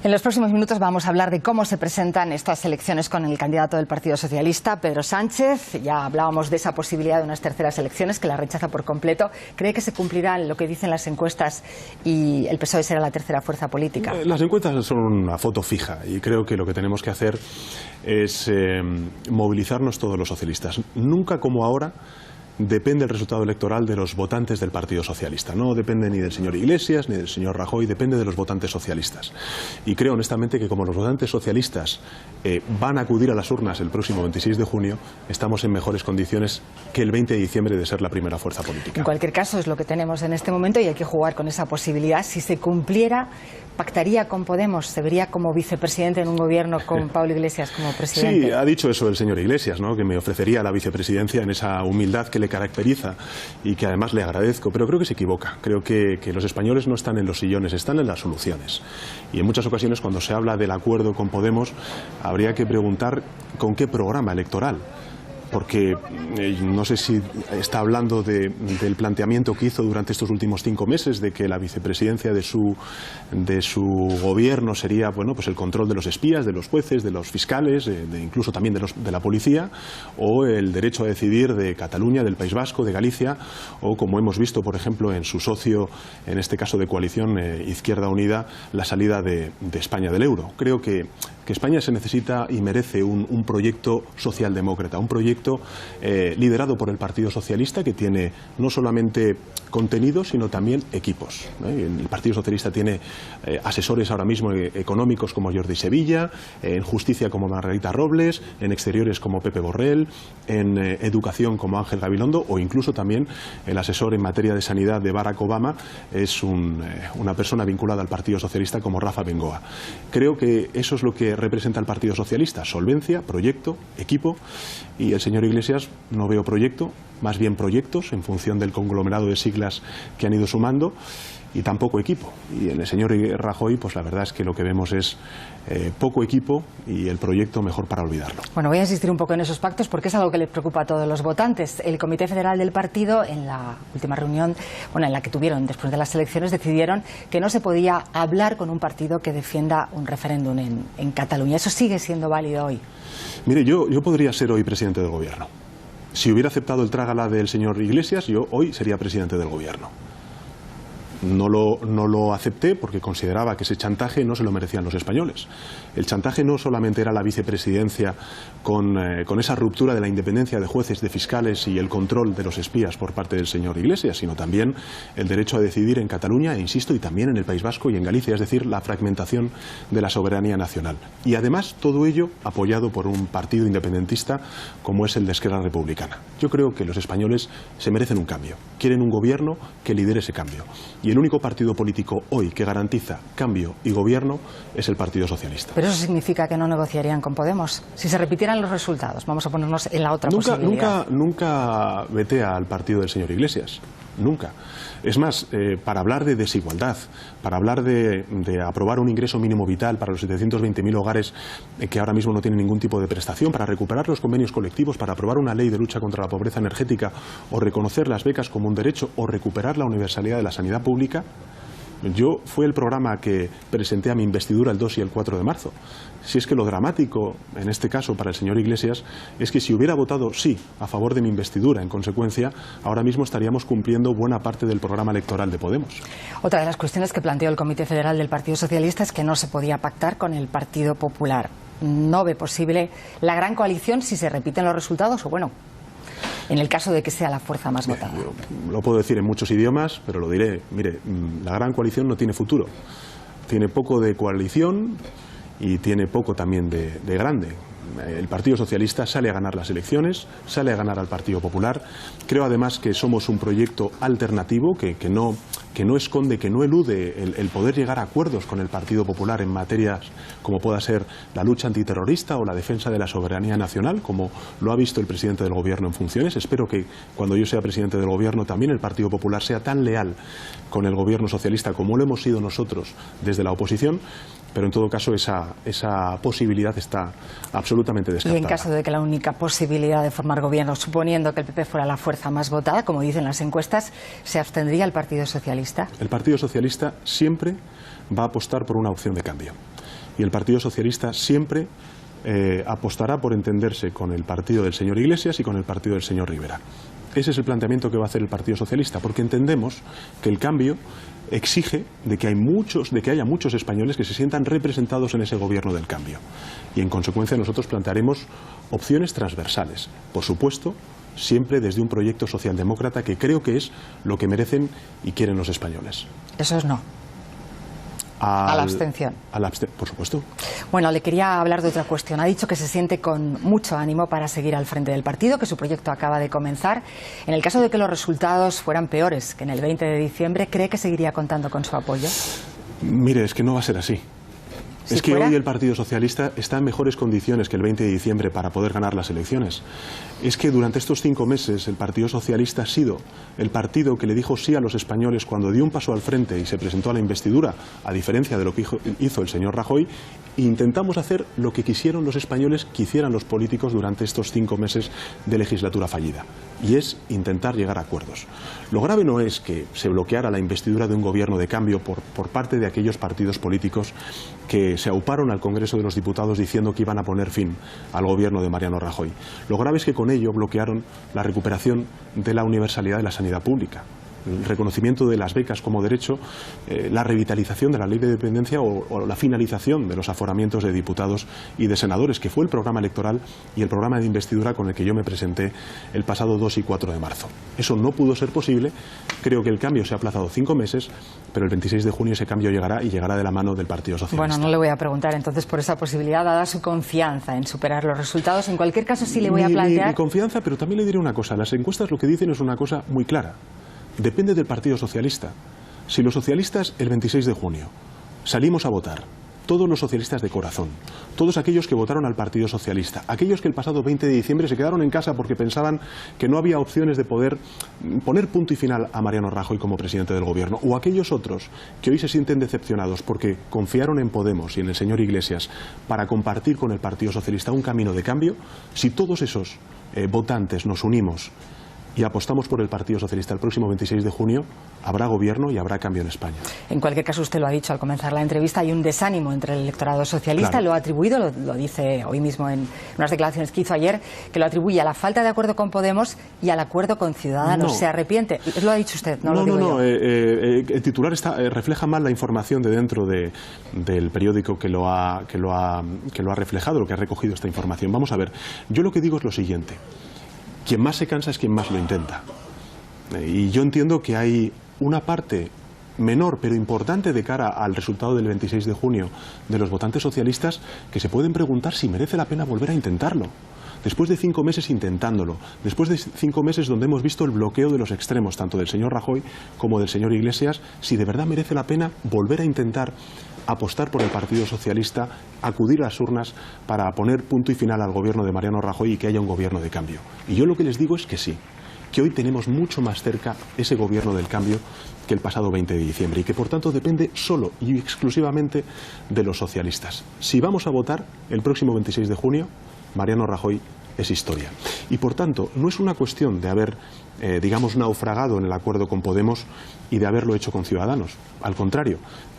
En los próximos minutos vamos a hablar de cómo se presentan estas elecciones con el candidato del Partido Socialista, Pedro Sánchez. Ya hablábamos de esa posibilidad de unas terceras elecciones, que la rechaza por completo. ¿Cree que se cumplirán lo que dicen las encuestas y el PSOE será la tercera fuerza política? Las encuestas son una foto fija y creo que lo que tenemos que hacer es movilizarnos todos los socialistas. Nunca como ahora depende el resultado electoral de los votantes del Partido Socialista. No depende ni del señor Iglesias ni del señor Rajoy, depende de los votantes socialistas. Y creo honestamente que como los votantes socialistas van a acudir a las urnas el próximo 26 de junio, estamos en mejores condiciones que el 20 de diciembre de ser la primera fuerza política. En cualquier caso es lo que tenemos en este momento y hay que jugar con esa posibilidad. Si se cumpliera, ¿pactaría con Podemos? ¿Se vería como vicepresidente en un gobierno con Pablo Iglesias como presidente? Sí, ha dicho eso el señor Iglesias, ¿no? Que me ofrecería la vicepresidencia en esa humildad que le caracteriza y que además le agradezco, pero creo que se equivoca. Creo que los españoles no están en los sillones, están en las soluciones. Y en muchas ocasiones cuando se habla del acuerdo con Podemos, habría que preguntar con qué programa electoral. Porque no sé si está hablando del planteamiento que hizo durante estos últimos 5 meses de que la vicepresidencia de su gobierno sería, bueno, pues el control de los espías, de los jueces, de los fiscales, incluso también de la policía, o el derecho a decidir de Cataluña, del País Vasco, de Galicia, o como hemos visto, por ejemplo, en su socio, en este caso de coalición Izquierda Unida, la salida de España del euro. Creo que España se necesita y merece un proyecto socialdemócrata, un proyecto liderado por el Partido Socialista, que tiene no solamente contenido, sino también equipos. El Partido Socialista tiene asesores ahora mismo económicos como Jordi Sevilla, en justicia como Margarita Robles, en exteriores como Pepe Borrell, en educación como Ángel Gabilondo, o incluso también el asesor en materia de sanidad de Barack Obama es una persona vinculada al Partido Socialista como Rafa Bengoa. Creo que eso es lo que representa el Partido Socialista: solvencia, proyecto, equipo. Y el señor Iglesias no veo proyecto, más bien proyectos en función del conglomerado de siglas que han ido sumando, y tampoco equipo. Y en el señor Rajoy, pues la verdad es que lo que vemos es poco equipo y el proyecto mejor para olvidarlo. Bueno, voy a insistir un poco en esos pactos porque es algo que les preocupa a todos los votantes. El Comité Federal del Partido, en la última reunión, bueno, en la que tuvieron después de las elecciones, decidieron que no se podía hablar con un partido que defienda un referéndum en Cataluña. ¿Eso sigue siendo válido hoy? Mire, yo podría ser hoy presidente del gobierno. Si hubiera aceptado el trágala del señor Iglesias, yo hoy sería presidente del gobierno. No lo acepté porque consideraba que ese chantaje no se lo merecían los españoles. El chantaje no solamente era la vicepresidencia con esa ruptura de la independencia de jueces, de fiscales y el control de los espías por parte del señor Iglesias, sino también el derecho a decidir en Cataluña, e insisto, y también en el País Vasco y en Galicia, es decir, la fragmentación de la soberanía nacional. Y además todo ello apoyado por un partido independentista como es el de Esquerra Republicana. Yo creo que los españoles se merecen un cambio, quieren un gobierno que lidere ese cambio. Y el único partido político hoy que garantiza cambio y gobierno es el Partido Socialista. Pero eso significa que no negociarían con Podemos. Si se repitieran los resultados, vamos a ponernos en la otra posibilidad. Nunca veté al partido del señor Iglesias. Nunca. Es más, para hablar de desigualdad, para hablar de aprobar un ingreso mínimo vital para los 720.000 hogares que ahora mismo no tienen ningún tipo de prestación, para recuperar los convenios colectivos, para aprobar una ley de lucha contra la pobreza energética, o reconocer las becas como un derecho, o recuperar la universalidad de la sanidad pública, fue el programa que presenté a mi investidura el 2 y el 4 de marzo. Si es que lo dramático, en este caso para el señor Iglesias, es que si hubiera votado sí a favor de mi investidura, en consecuencia, ahora mismo estaríamos cumpliendo buena parte del programa electoral de Podemos. Otra de las cuestiones que planteó el Comité Federal del Partido Socialista es que no se podía pactar con el Partido Popular. No ve posible la gran coalición si se repiten los resultados, o bueno, en el caso de que sea la fuerza más votada. Yo lo puedo decir en muchos idiomas, pero lo diré. Mire, la gran coalición no tiene futuro. Tiene poco de coalición y tiene poco también de grande. El Partido Socialista sale a ganar las elecciones, sale a ganar al Partido Popular. Creo además que somos un proyecto alternativo que no esconde, que no elude el poder llegar a acuerdos con el Partido Popular en materias como pueda ser la lucha antiterrorista o la defensa de la soberanía nacional, como lo ha visto el presidente del Gobierno en funciones. Espero que cuando yo sea presidente del Gobierno también el Partido Popular sea tan leal con el Gobierno socialista como lo hemos sido nosotros desde la oposición. Pero en todo caso esa posibilidad está absolutamente descartada. Y en caso de que la única posibilidad de formar gobierno, suponiendo que el PP fuera la fuerza más votada, como dicen las encuestas, ¿se abstendría el Partido Socialista? El Partido Socialista siempre va a apostar por una opción de cambio. Y el Partido Socialista siempre apostará por entenderse con el partido del señor Iglesias y con el partido del señor Rivera. Ese es el planteamiento que va a hacer el Partido Socialista, porque entendemos que el cambio exige de que haya muchos españoles que se sientan representados en ese gobierno del cambio. Y en consecuencia nosotros plantearemos opciones transversales. Por supuesto, siempre desde un proyecto socialdemócrata que creo que es lo que merecen y quieren los españoles. Eso es no. A la abstención. Por supuesto. Bueno, le quería hablar de otra cuestión. Ha dicho que se siente con mucho ánimo para seguir al frente del partido, que su proyecto acaba de comenzar. En el caso de que los resultados fueran peores que en el 20 de diciembre, ¿cree que seguiría contando con su apoyo? Mire, es que no va a ser así. Es que hoy el Partido Socialista está en mejores condiciones que el 20 de diciembre para poder ganar las elecciones. Es que durante estos 5 meses el Partido Socialista ha sido el partido que le dijo sí a los españoles cuando dio un paso al frente y se presentó a la investidura, a diferencia de lo que hizo el señor Rajoy, e intentamos hacer lo que quisieron los españoles que hicieran los políticos durante estos 5 meses de legislatura fallida, y es intentar llegar a acuerdos. Lo grave no es que se bloqueara la investidura de un gobierno de cambio por parte de aquellos partidos políticos que se auparon al Congreso de los Diputados diciendo que iban a poner fin al gobierno de Mariano Rajoy. Lo grave es que con ello bloquearon la recuperación de la universalidad de la sanidad pública, el reconocimiento de las becas como derecho, la revitalización de la ley de dependencia o la finalización de los aforamientos de diputados y de senadores, que fue el programa electoral y el programa de investidura con el que yo me presenté el pasado 2 y 4 de marzo. Eso no pudo ser posible. Creo que el cambio se ha aplazado 5 meses, pero el 26 de junio ese cambio llegará, y llegará de la mano del Partido Socialista. Bueno, no le voy a preguntar entonces por esa posibilidad, dada su confianza en superar los resultados. En cualquier caso, sí le voy a plantear... Mi confianza, pero también le diré una cosa. Las encuestas lo que dicen es una cosa muy clara. Depende del Partido Socialista. Si los socialistas el 26 de junio salimos a votar, todos los socialistas de corazón, todos aquellos que votaron al Partido Socialista, aquellos que el pasado 20 de diciembre se quedaron en casa porque pensaban que no había opciones de poder poner punto y final a Mariano Rajoy como presidente del gobierno, o aquellos otros que hoy se sienten decepcionados porque confiaron en Podemos y en el señor Iglesias para compartir con el Partido Socialista un camino de cambio, si todos esos votantes nos unimos y apostamos por el Partido Socialista el próximo 26 de junio, habrá gobierno y habrá cambio en España. En cualquier caso, usted lo ha dicho al comenzar la entrevista, hay un desánimo entre el electorado socialista. Claro. Lo ha atribuido, lo dice hoy mismo en unas declaraciones que hizo ayer, que lo atribuye a la falta de acuerdo con Podemos y al acuerdo con Ciudadanos. No. ¿Se arrepiente? Lo ha dicho usted, no lo digo yo. El titular refleja mal la información de dentro del periódico que lo ha reflejado, lo que ha recogido esta información. Vamos a ver, yo lo que digo es lo siguiente. Quien más se cansa es quien más lo intenta. Y yo entiendo que hay una parte menor pero importante de cara al resultado del 26 de junio de los votantes socialistas que se pueden preguntar si merece la pena volver a intentarlo. Después de 5 meses intentándolo, después de 5 meses donde hemos visto el bloqueo de los extremos, tanto del señor Rajoy como del señor Iglesias, si de verdad merece la pena volver a intentar apostar por el Partido Socialista, acudir a las urnas para poner punto y final al gobierno de Mariano Rajoy y que haya un gobierno de cambio. Y yo lo que les digo es que sí, que hoy tenemos mucho más cerca ese gobierno del cambio que el pasado 20 de diciembre y que por tanto depende solo y exclusivamente de los socialistas. Si vamos a votar el próximo 26 de junio, Mariano Rajoy es historia. Y por tanto, no es una cuestión de haber, digamos, naufragado en el acuerdo con Podemos y de haberlo hecho con Ciudadanos. Al contrario,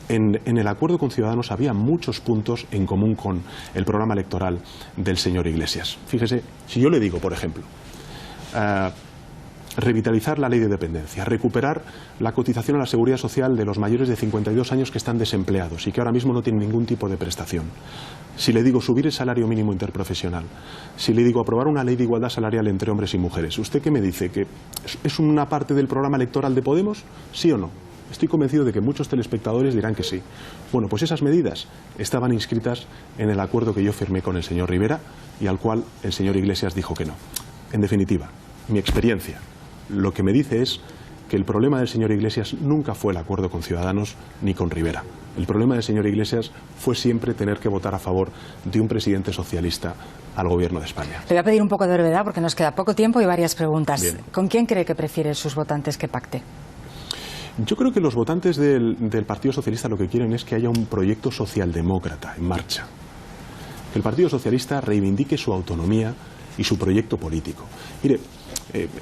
en el acuerdo con Ciudadanos había muchos puntos en común con el programa electoral del señor Iglesias. Fíjese, si yo le digo, por ejemplo, revitalizar la ley de dependencia, recuperar la cotización a la seguridad social de los mayores de 52 años que están desempleados y que ahora mismo no tienen ningún tipo de prestación. Si le digo subir el salario mínimo interprofesional, si le digo aprobar una ley de igualdad salarial entre hombres y mujeres, ¿usted qué me dice? ¿Que es una parte del programa electoral de Podemos? ¿Sí o no? Estoy convencido de que muchos telespectadores dirán que sí. Bueno, pues esas medidas estaban inscritas en el acuerdo que yo firmé con el señor Rivera y al cual el señor Iglesias dijo que no. En definitiva, mi experiencia lo que me dice es que el problema del señor Iglesias nunca fue el acuerdo con Ciudadanos ni con Rivera. El problema del señor Iglesias fue siempre tener que votar a favor de un presidente socialista al gobierno de España. Le voy a pedir un poco de brevedad porque nos queda poco tiempo y varias preguntas. Bien. ¿Con quién cree que prefieren sus votantes que pacte? Yo creo que los votantes del Partido Socialista lo que quieren es que haya un proyecto socialdemócrata en marcha. Que el Partido Socialista reivindique su autonomía y su proyecto político. Mire,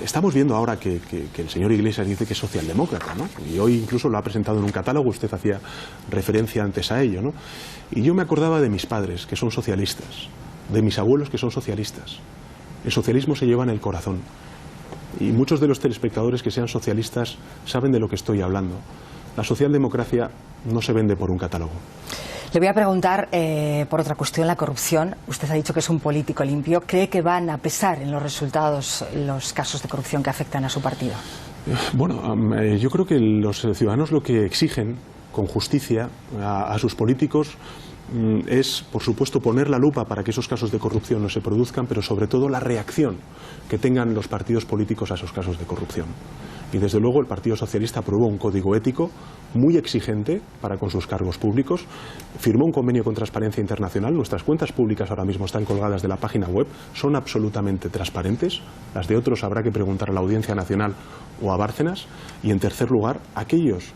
Estamos viendo ahora que el señor Iglesias dice que es socialdemócrata, ¿no? Y hoy incluso lo ha presentado en un catálogo, usted hacía referencia antes a ello, ¿no? Y yo me acordaba de mis padres, que son socialistas, de mis abuelos, que son socialistas. El socialismo se lleva en el corazón. Y muchos de los telespectadores que sean socialistas saben de lo que estoy hablando. La socialdemocracia no se vende por un catálogo. Le voy a preguntar por otra cuestión, la corrupción. Usted ha dicho que es un político limpio. ¿Cree que van a pesar en los resultados los casos de corrupción que afectan a su partido? Bueno, yo creo que los ciudadanos lo que exigen con justicia a sus políticos es, por supuesto, poner la lupa para que esos casos de corrupción no se produzcan, pero sobre todo la reacción que tengan los partidos políticos a esos casos de corrupción. Y desde luego el Partido Socialista aprobó un código ético muy exigente para con sus cargos públicos, firmó un convenio con Transparencia Internacional, nuestras cuentas públicas ahora mismo están colgadas de la página web, son absolutamente transparentes, las de otros habrá que preguntar a la Audiencia Nacional o a Bárcenas, y en tercer lugar, aquellos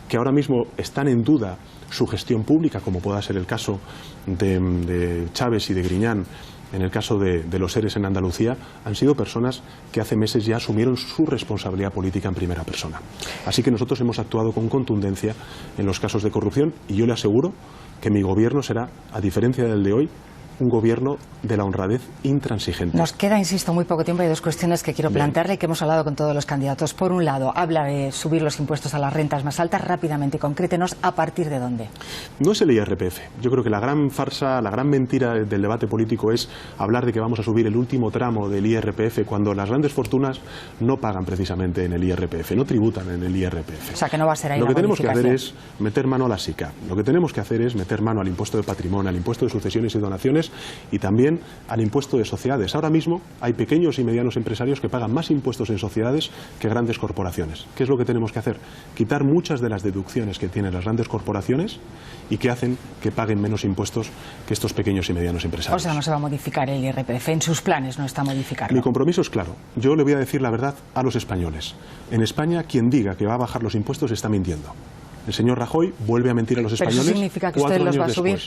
que ahora mismo están en duda su gestión pública, como pueda ser el caso de Chávez y de Griñán, en el caso de los ERES en Andalucía, han sido personas que hace meses ya asumieron su responsabilidad política en primera persona. Así que nosotros hemos actuado con contundencia en los casos de corrupción y yo le aseguro que mi gobierno será, a diferencia del de hoy, un gobierno de la honradez intransigente. Nos queda, insisto, muy poco tiempo. Hay dos cuestiones que quiero plantearle y que hemos hablado con todos los candidatos. Por un lado, habla de subir los impuestos a las rentas más altas. Rápidamente, concrétenos, ¿a partir de dónde? No es el IRPF. Yo creo que la gran farsa, la gran mentira del debate político es hablar de que vamos a subir el último tramo del IRPF cuando las grandes fortunas no pagan precisamente en el IRPF, no tributan en el IRPF. O sea, que no va a ser ahí Lo que la tenemos que hacer modificación. es meter mano a la SICA. Lo que tenemos que hacer es meter mano al impuesto de patrimonio, al impuesto de sucesiones y donaciones y también al impuesto de sociedades. Ahora mismo hay pequeños y medianos empresarios que pagan más impuestos en sociedades que grandes corporaciones. ¿Qué es lo que tenemos que hacer? Quitar muchas de las deducciones que tienen las grandes corporaciones y que hacen que paguen menos impuestos que estos pequeños y medianos empresarios. O sea, no se va a modificar el IRPF. En sus planes no está modificarlo. Mi compromiso es claro. Yo le voy a decir la verdad a los españoles. En España, quien diga que va a bajar los impuestos está mintiendo. El señor Rajoy vuelve a mentir a los españoles. ¿Pero eso significa que usted los va a subir?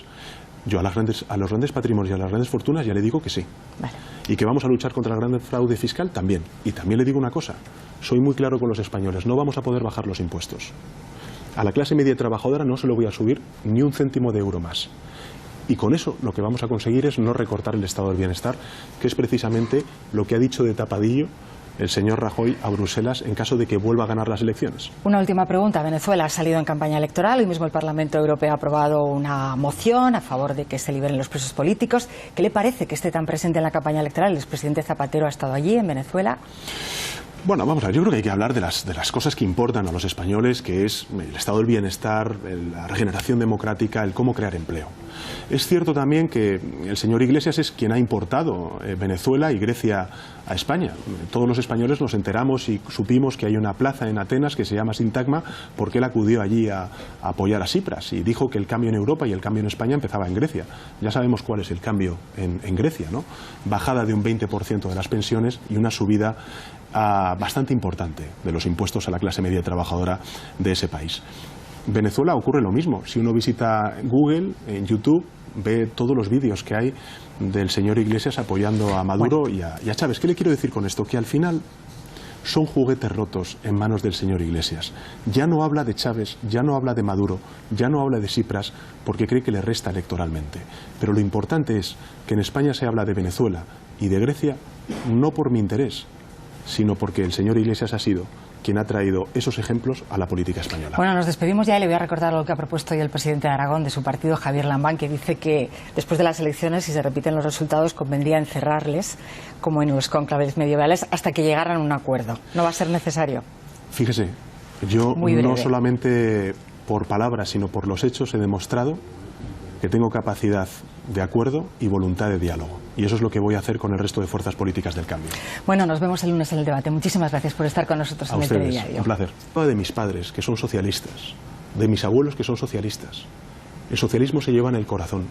Yo a los grandes patrimonios y a las grandes fortunas ya le digo que sí. Vale. Y que vamos a luchar contra el gran fraude fiscal también. Y también le digo una cosa, soy muy claro con los españoles, no vamos a poder bajar los impuestos. A la clase media trabajadora no se lo voy a subir ni un céntimo de euro más. Y con eso lo que vamos a conseguir es no recortar el estado del bienestar, que es precisamente lo que ha dicho de tapadillo el señor Rajoy a Bruselas en caso de que vuelva a ganar las elecciones. Una última pregunta. Venezuela ha salido en campaña electoral. Hoy mismo el Parlamento Europeo ha aprobado una moción a favor de que se liberen los presos políticos. ¿Qué le parece que esté tan presente en la campaña electoral? El expresidente Zapatero ha estado allí, en Venezuela. Bueno, vamos a ver, yo creo que hay que hablar de las cosas que importan a los españoles, que es el estado del bienestar, la regeneración democrática, el cómo crear empleo. Es cierto también que el señor Iglesias es quien ha importado Venezuela y Grecia a España. Todos los españoles nos enteramos y supimos que hay una plaza en Atenas que se llama Sintagma porque él acudió allí a apoyar a Tsipras y dijo que el cambio en Europa y el cambio en España empezaba en Grecia. Ya sabemos cuál es el cambio en Grecia, ¿no? Bajada de un 20% de las pensiones y una subida bastante importante de los impuestos a la clase media trabajadora de ese país. Venezuela ocurre lo mismo. Si uno visita Google, en YouTube, ve todos los vídeos que hay del señor Iglesias apoyando a Maduro y a Chávez. ¿Qué le quiero decir con esto? Que al final son juguetes rotos en manos del señor Iglesias. Ya no habla de Chávez, ya no habla de Maduro, ya no habla de Tsipras porque cree que le resta electoralmente. Pero lo importante es que en España se habla de Venezuela y de Grecia no por mi interés, sino porque el señor Iglesias ha sido quien ha traído esos ejemplos a la política española. Bueno, nos despedimos ya y le voy a recordar lo que ha propuesto hoy el presidente de Aragón, de su partido, Javier Lambán, que dice que después de las elecciones, si se repiten los resultados, convendría encerrarles, como en los cónclaves medievales, hasta que llegaran a un acuerdo. ¿No va a ser necesario? Fíjese, yo no solamente por palabras, sino por los hechos he demostrado que tengo capacidad de acuerdo y voluntad de diálogo. Y eso es lo que voy a hacer con el resto de fuerzas políticas del cambio. Bueno, nos vemos el lunes en el debate. Muchísimas gracias por estar con nosotros en el Telediario. Un placer. De mis padres, que son socialistas, de mis abuelos, que son socialistas. El socialismo se lleva en el corazón.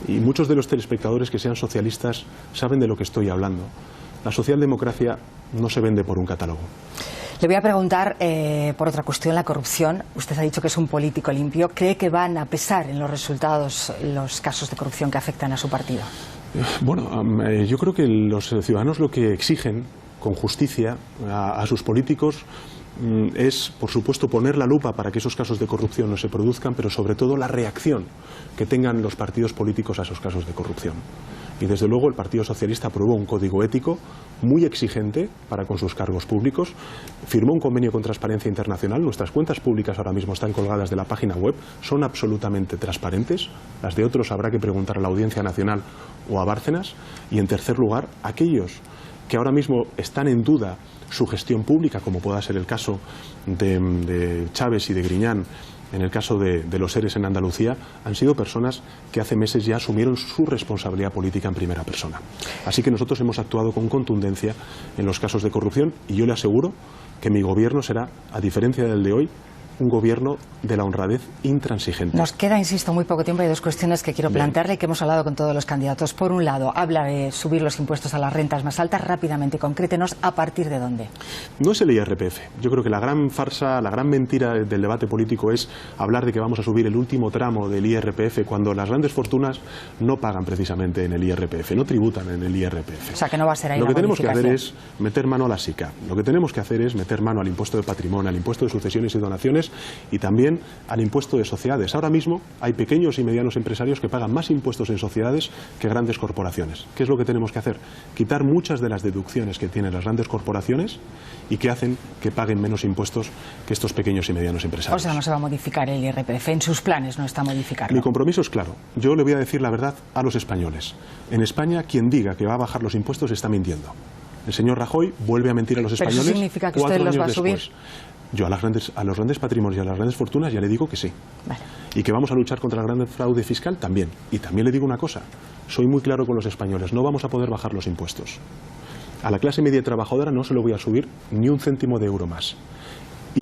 Y muchos de los telespectadores que sean socialistas saben de lo que estoy hablando. La socialdemocracia no se vende por un catálogo. Le voy a preguntar por otra cuestión, la corrupción. Usted ha dicho que es un político limpio. ¿Cree que van a pesar en los resultados los casos de corrupción que afectan a su partido? Bueno, yo creo que los ciudadanos lo que exigen con justicia a sus políticos es, por supuesto, poner la lupa para que esos casos de corrupción no se produzcan, pero sobre todo la reacción que tengan los partidos políticos a esos casos de corrupción. Y desde luego el Partido Socialista aprobó un código ético muy exigente para con sus cargos públicos, firmó un convenio con Transparencia Internacional, nuestras cuentas públicas ahora mismo están colgadas de la página web, son absolutamente transparentes, las de otros habrá que preguntar a la Audiencia Nacional o a Bárcenas, y en tercer lugar, aquellos que ahora mismo están en duda su gestión pública, como pueda ser el caso de Chávez y de Griñán, en el caso de los ERES en Andalucía, han sido personas que hace meses ya asumieron su responsabilidad política en primera persona. Así que nosotros hemos actuado con contundencia en los casos de corrupción y yo le aseguro que mi gobierno será, a diferencia del de hoy, un gobierno de la honradez intransigente. Nos queda, insisto, muy poco tiempo. Hay dos cuestiones que quiero plantearle y que hemos hablado con todos los candidatos. Por un lado, habla de subir los impuestos a las rentas más altas. Rápidamente, concrétenos a partir de dónde. No es el IRPF. Yo creo que la gran farsa, la gran mentira del debate político es hablar de que vamos a subir el último tramo del IRPF cuando las grandes fortunas no pagan precisamente en el IRPF, no tributan en el IRPF. O sea, que no va a ser ahí Lo la que tenemos que hacer modificación. es meter mano a la SICA. Lo que tenemos que hacer es meter mano al impuesto de patrimonio, al impuesto de sucesiones y donaciones y también al impuesto de sociedades. Ahora mismo hay pequeños y medianos empresarios que pagan más impuestos en sociedades que grandes corporaciones. ¿Qué es lo que tenemos que hacer? Quitar muchas de las deducciones que tienen las grandes corporaciones y que hacen que paguen menos impuestos que estos pequeños y medianos empresarios. O sea, no se va a modificar el IRPF. En sus planes no está modificarlo. Mi compromiso es claro. Yo le voy a decir la verdad a los españoles. En España, quien diga que va a bajar los impuestos está mintiendo. El señor Rajoy vuelve a mentir a los españoles. ¿Pero eso significa que usted los va a subir? Yo a los grandes patrimonios y a las grandes fortunas ya le digo que sí. Vale. Y que vamos a luchar contra el gran fraude fiscal también. Y también le digo una cosa, soy muy claro con los españoles, no vamos a poder bajar los impuestos. A la clase media trabajadora no se lo voy a subir ni un céntimo de euro más.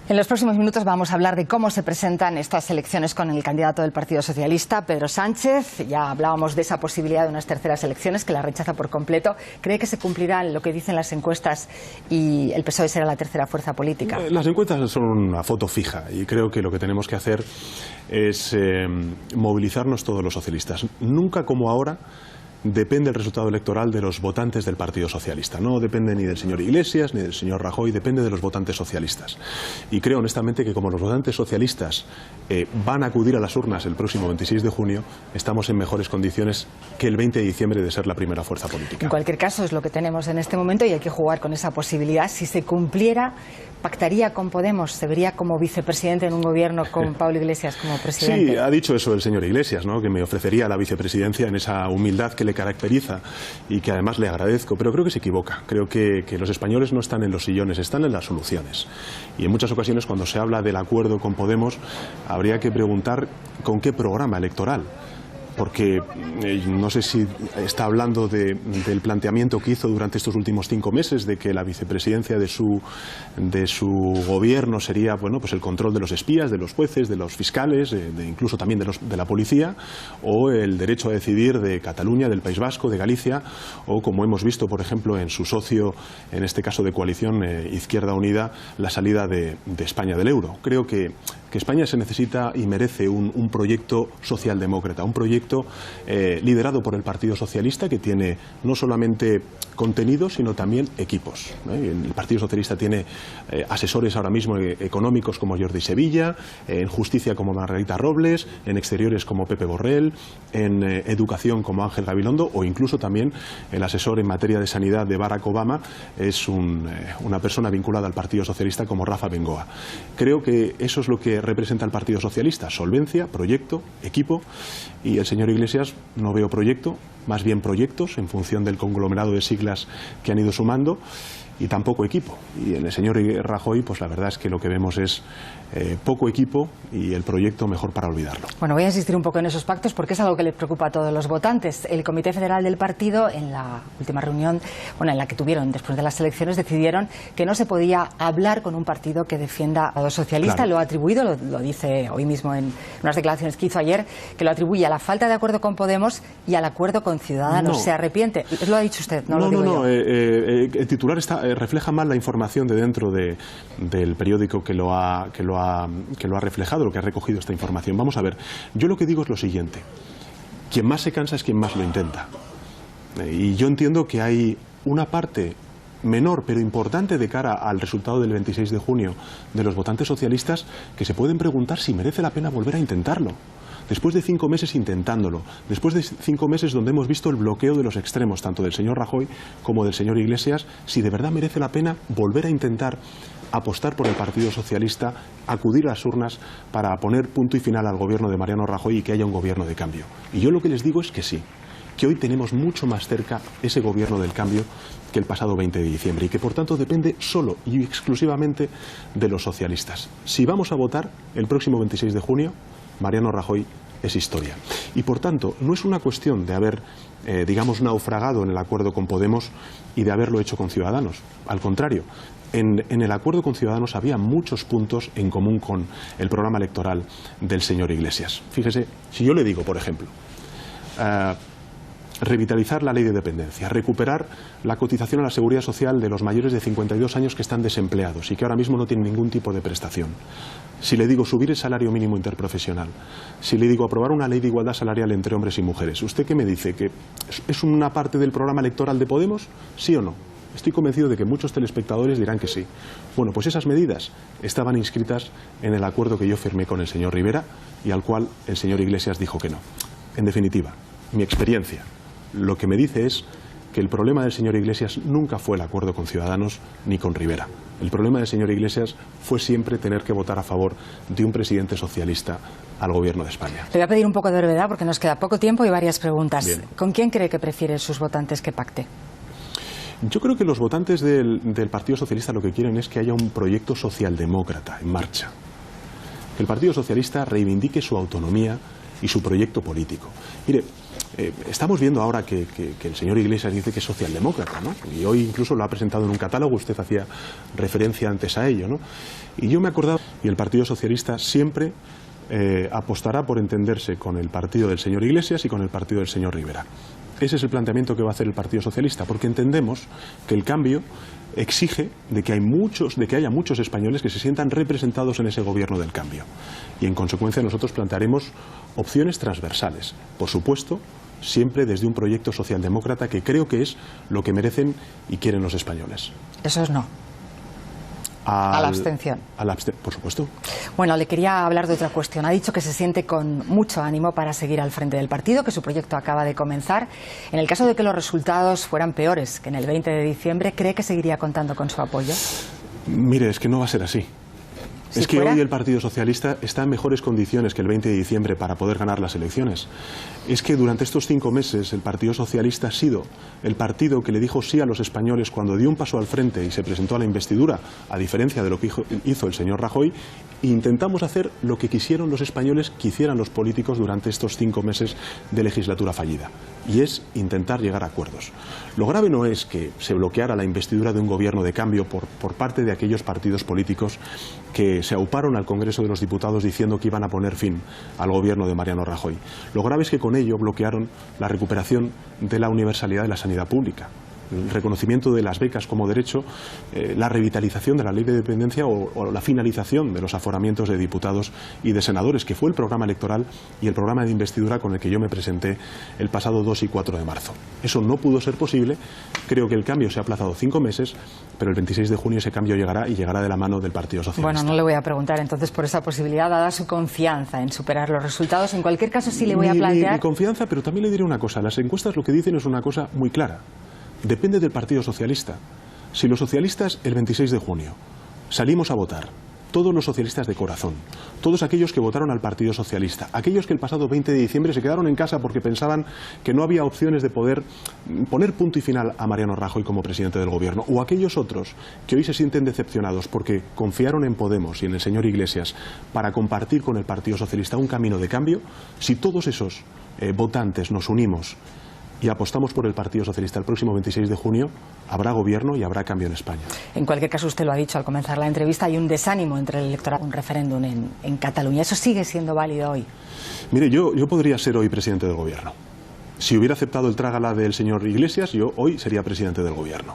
En los próximos minutos vamos a hablar de cómo se presentan estas elecciones con el candidato del Partido Socialista, Pedro Sánchez. Ya hablábamos de esa posibilidad de unas terceras elecciones, que la rechaza por completo. ¿Cree que se cumplirá lo que dicen las encuestas y el PSOE será la tercera fuerza política? Las encuestas son una foto fija y creo que lo que tenemos que hacer es movilizarnos todos los socialistas. Nunca como ahora depende el resultado electoral de los votantes del Partido Socialista. No depende ni del señor Iglesias ni del señor Rajoy, depende de los votantes socialistas. Y creo honestamente que como los votantes socialistas van a acudir a las urnas el próximo 26 de junio, estamos en mejores condiciones que el 20 de diciembre de ser la primera fuerza política. En cualquier caso es lo que tenemos en este momento y hay que jugar con esa posibilidad. Si se cumpliera, ¿pactaría con Podemos? ¿Se vería como vicepresidente en un gobierno con Pablo Iglesias como presidente? Sí, ha dicho eso el señor Iglesias, ¿no? Que me ofrecería la vicepresidencia en esa humildad que le caracteriza y que además le agradezco, pero creo que se equivoca. Creo que los españoles no están en los sillones, están en las soluciones. Y en muchas ocasiones cuando se habla del acuerdo con Podemos habría que preguntar con qué programa electoral. Porque no sé si está hablando del planteamiento que hizo durante estos últimos 5 meses de que la vicepresidencia de su gobierno sería pues el control de los espías, de los jueces, de los fiscales, incluso también de la policía, o el derecho a decidir de Cataluña, del País Vasco, de Galicia, o como hemos visto, por ejemplo, en su socio, en este caso de coalición Izquierda Unida, la salida de España del euro. Creo que España se necesita y merece un proyecto socialdemócrata, un proyecto liderado por el Partido Socialista, que tiene no solamente contenido, sino también equipos. El Partido Socialista tiene asesores ahora mismo económicos como Jordi Sevilla, en justicia como Margarita Robles, en exteriores como Pepe Borrell, en educación como Ángel Gabilondo, o incluso también el asesor en materia de sanidad de Barack Obama es una persona vinculada al Partido Socialista como Rafa Bengoa. Creo que eso es lo que representa el Partido Socialista: solvencia, proyecto, equipo. Y el señor Iglesias no veo proyecto, más bien proyectos en función del conglomerado de siglas que han ido sumando, y tampoco equipo. Y en el señor Rajoy, pues la verdad es que lo que vemos es poco equipo y el proyecto mejor para olvidarlo. Bueno, voy a insistir un poco en esos pactos porque es algo que les preocupa a todos los votantes. El Comité Federal del Partido, en la última reunión, en la que tuvieron después de las elecciones, decidieron que no se podía hablar con un partido que defienda a los socialistas. Claro. Lo ha atribuido, lo dice hoy mismo en unas declaraciones que hizo ayer, que lo atribuye a la falta de acuerdo con Podemos y al acuerdo con Ciudadanos. ¿Se arrepiente? Lo ha dicho usted, no lo digo yo. El titular refleja mal la información de dentro del periódico que lo ha reflejado, lo que ha recogido esta información. Vamos a ver, yo lo que digo es lo siguiente: quien más se cansa es quien más lo intenta. Y yo entiendo que hay una parte menor pero importante de cara al resultado del 26 de junio de los votantes socialistas, que se pueden preguntar si merece la pena volver a intentarlo. Después de 5 meses intentándolo, después de 5 meses donde hemos visto el bloqueo de los extremos, tanto del señor Rajoy como del señor Iglesias, si de verdad merece la pena volver a intentar apostar por el Partido Socialista, acudir a las urnas para poner punto y final al gobierno de Mariano Rajoy y que haya un gobierno de cambio. Y yo lo que les digo es que sí, que hoy tenemos mucho más cerca ese gobierno del cambio que el pasado 20 de diciembre y que por tanto depende solo y exclusivamente de los socialistas. Si vamos a votar el próximo 26 de junio, Mariano Rajoy es historia. Y por tanto, no es una cuestión de haber, digamos, naufragado en el acuerdo con Podemos y de haberlo hecho con Ciudadanos. Al contrario, en el acuerdo con Ciudadanos había muchos puntos en común con el programa electoral del señor Iglesias. Fíjese, si yo le digo, por ejemplo, revitalizar la ley de dependencia, recuperar la cotización a la seguridad social de los mayores de 52 años que están desempleados y que ahora mismo no tienen ningún tipo de prestación. Si le digo subir el salario mínimo interprofesional, si le digo aprobar una ley de igualdad salarial entre hombres y mujeres, ¿usted qué me dice? ¿Que es una parte del programa electoral de Podemos? ¿Sí o no? Estoy convencido de que muchos telespectadores dirán que sí. Bueno, pues esas medidas estaban inscritas en el acuerdo que yo firmé con el señor Rivera y al cual el señor Iglesias dijo que no. En definitiva, mi experiencia lo que me dice es que el problema del señor Iglesias nunca fue el acuerdo con Ciudadanos ni con Rivera. El problema del señor Iglesias fue siempre tener que votar a favor de un presidente socialista al gobierno de España. Le voy a pedir un poco de brevedad porque nos queda poco tiempo y varias preguntas. Bien. ¿Con quién cree que prefieren sus votantes que pacte? Yo creo que los votantes del Partido Socialista lo que quieren es que haya un proyecto socialdemócrata en marcha. Que el Partido Socialista reivindique su autonomía y su proyecto político. Mire, estamos viendo ahora que el señor Iglesias dice que es socialdemócrata, ¿no? Y hoy incluso lo ha presentado en un catálogo, usted hacía referencia antes a ello, ¿no? Y yo me he acordado, y el Partido Socialista siempre apostará por entenderse con el partido del señor Iglesias y con el partido del señor Rivera. Ese es el planteamiento que va a hacer el Partido Socialista, porque entendemos que el cambio exige de que haya muchos españoles que se sientan representados en ese gobierno del cambio. Y en consecuencia nosotros plantearemos opciones transversales, por supuesto, siempre desde un proyecto socialdemócrata que creo que es lo que merecen y quieren los españoles. Eso es no. A la abstención. Por supuesto. Bueno, le quería hablar de otra cuestión. Ha dicho que se siente con mucho ánimo para seguir al frente del partido, que su proyecto acaba de comenzar. En el caso de que los resultados fueran peores que en el 20 de diciembre, ¿cree que seguiría contando con su apoyo? Mire, es que no va a ser así. Es que fuera... hoy el Partido Socialista está en mejores condiciones que el 20 de diciembre para poder ganar las elecciones. Es que durante estos 5 meses el Partido Socialista ha sido el partido que le dijo sí a los españoles cuando dio un paso al frente y se presentó a la investidura, a diferencia de lo que hizo el señor Rajoy. Intentamos hacer lo que quisieron los españoles que hicieran los políticos durante estos 5 meses de legislatura fallida, y es intentar llegar a acuerdos. Lo grave no es que se bloqueara la investidura de un gobierno de cambio por parte de aquellos partidos políticos que se auparon al Congreso de los Diputados diciendo que iban a poner fin al gobierno de Mariano Rajoy. Lo grave es que con ello bloquearon la recuperación de la universalidad de la sanidad pública, el reconocimiento de las becas como derecho, la revitalización de la ley de dependencia o la finalización de los aforamientos de diputados y de senadores, que fue el programa electoral y el programa de investidura con el que yo me presenté el pasado 2 y 4 de marzo. Eso no pudo ser posible. Creo que el cambio se ha aplazado 5 meses, pero el 26 de junio ese cambio llegará y llegará de la mano del Partido Socialista. Bueno, no le voy a preguntar entonces por esa posibilidad, dada su confianza en superar los resultados. En cualquier caso, sí le voy a plantear... Mi confianza, pero también le diré una cosa. Las encuestas lo que dicen es una cosa muy clara. Depende del Partido Socialista. Si los socialistas el 26 de junio salimos a votar, todos los socialistas de corazón, todos aquellos que votaron al Partido Socialista, aquellos que el pasado 20 de diciembre se quedaron en casa porque pensaban que no había opciones de poder poner punto y final a Mariano Rajoy como presidente del gobierno, o aquellos otros que hoy se sienten decepcionados porque confiaron en Podemos y en el señor Iglesias para compartir con el Partido Socialista un camino de cambio, si todos esos votantes nos unimos y apostamos por el Partido Socialista el próximo 26 de junio, habrá gobierno y habrá cambio en España. En cualquier caso, usted lo ha dicho al comenzar la entrevista, hay un desánimo entre el electorado, un referéndum en Cataluña. ¿Eso sigue siendo válido hoy? Mire, yo podría ser hoy presidente del gobierno. Si hubiera aceptado el trágala del señor Iglesias, yo hoy sería presidente del gobierno.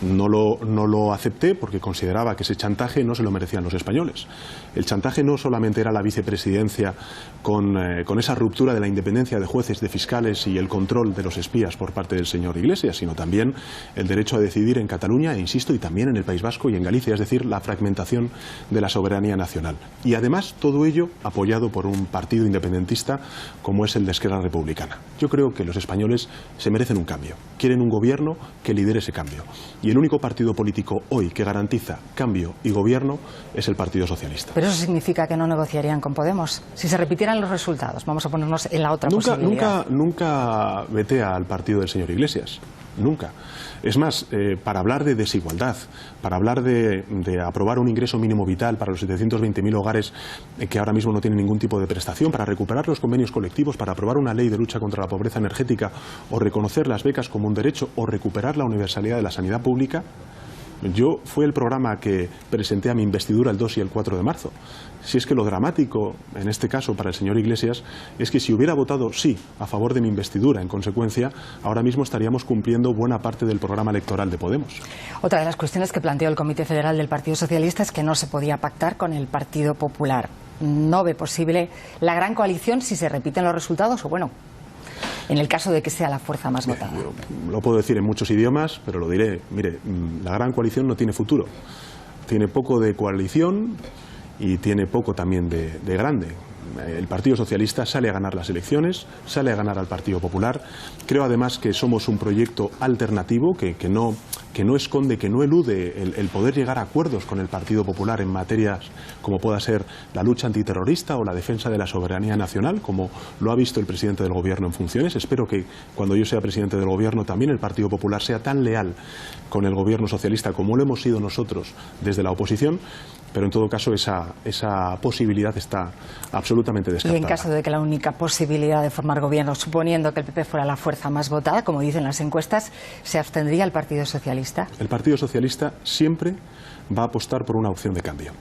No lo acepté porque consideraba que ese chantaje no se lo merecían los españoles. El chantaje no solamente era la vicepresidencia con esa ruptura de la independencia de jueces, de fiscales y el control de los espías por parte del señor Iglesias, sino también el derecho a decidir en Cataluña, e insisto, y también en el País Vasco y en Galicia, es decir, la fragmentación de la soberanía nacional. Y además todo ello apoyado por un partido independentista como es el de Esquerra Republicana. Yo creo que los españoles se merecen un cambio, quieren un gobierno que lidere ese cambio. Y el único partido político hoy que garantiza cambio y gobierno es el Partido Socialista. Pero eso significa que no negociarían con Podemos. Si se repitieran los resultados, vamos a ponernos en la otra posibilidad. Nunca veté al partido del señor Iglesias. Nunca. Es más, para hablar de desigualdad, para hablar de aprobar un ingreso mínimo vital para los 720.000 hogares que ahora mismo no tienen ningún tipo de prestación, para recuperar los convenios colectivos, para aprobar una ley de lucha contra la pobreza energética o reconocer las becas como un derecho o recuperar la universalidad de la sanidad pública, fue el programa que presenté a mi investidura el 2 y el 4 de marzo. Si es que lo dramático, en este caso para el señor Iglesias, es que si hubiera votado sí a favor de mi investidura, en consecuencia, ahora mismo estaríamos cumpliendo buena parte del programa electoral de Podemos. Otra de las cuestiones que planteó el Comité Federal del Partido Socialista es que no se podía pactar con el Partido Popular. No ve posible la gran coalición si se repiten los resultados o, bueno, en el caso de que sea la fuerza más votada. Lo puedo decir en muchos idiomas, pero lo diré. Mire, la gran coalición no tiene futuro. Tiene poco de coalición y tiene poco también de grande. El Partido Socialista sale a ganar las elecciones, sale a ganar al Partido Popular. Creo además que somos un proyecto alternativo que no esconde, que no elude el poder llegar a acuerdos con el Partido Popular en materias como pueda ser la lucha antiterrorista o la defensa de la soberanía nacional, como lo ha visto el presidente del Gobierno en funciones. Espero que cuando yo sea presidente del Gobierno también el Partido Popular sea tan leal con el Gobierno socialista como lo hemos sido nosotros desde la oposición, pero en todo caso esa posibilidad está absolutamente descartada. Y en caso de que la única posibilidad de formar gobierno, suponiendo que el PP fuera la fuerza más votada, como dicen las encuestas, ¿se abstendría el Partido Socialista? El Partido Socialista siempre va a apostar por una opción de cambio.